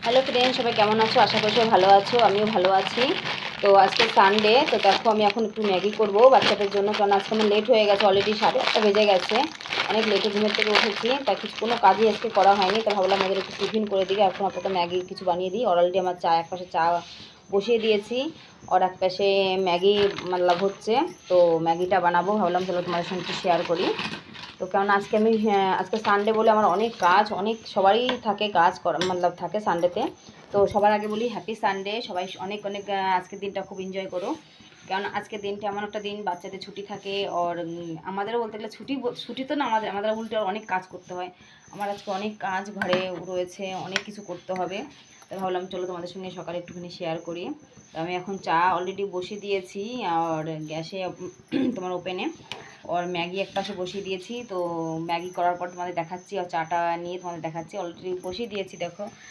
Hello friend, সবাই কেমন আছো? আশা করি সবাই ভালো আছো, আমিও ভালো আছি। তো আজকে সানডে, তো দেখো আমি এখন একটু ম্যাগি করবো বাচ্চাদের জন্য, কারণ আজকে আমার লেট হয়ে গেছে, অলরেডি 8:30 বেজে গেছে। অনেক লেটে ঘুমের থেকে উঠেছি, তাই কোনো কাজই আজকে করা হয়নি। তাই ভাবলাম আমাদের একটু টিফিন করে দিই, এখন আপাতত ম্যাগি কিছু বানিয়ে দিই। অলরেডি আমার এক পাশে চা বসিয়ে দিয়েছি, আর এক পাশে ম্যাগি মতলব হচ্ছে। তো ম্যাগিটা বানাবো, ভাবলাম চলো তোমাদের সঙ্গে একটু শেয়ার করি। তো কারণ আজকে আমি আজকে সানডে বলে আমার অনেক কাজ, অনেক সবারই থাকে কাজ করা মতলব থাকে সানডেতে। তো সবার আগে বলি হ্যাপি সানডে, সবাই অনেক অনেক আজকের দিনটা খুব এনজয় করো। কারণ আজকের দিনটা এমন একটা দিন, বাচ্চাদের ছুটি থাকে, আর আমাদেরও বলতে গেলে ছুটি তো না, আমাদের উল্টে অনেক কাজ করতে হয়। আমার আজকে অনেক কাজ ঘরে রয়েছে, অনেক কিছু করতে হবে। তাই ভাবলাম চলো তোমাদের সঙ্গে সকালে একটুখানি শেয়ার করি। তো আমি এখন চা অলরেডি বসিয়ে দিয়েছি, আর গ্যাসে তোমার ওপেনে, আর ম্যাগি এক পাশে বসিয়ে দিয়েছি। তো ম্যাগি করার পর তোমাদের দেখাচ্ছি, আর চাটা নিয়ে তোমাদের দেখাচ্ছি। অলরেডি বসিয়ে দিয়েছি, দেখো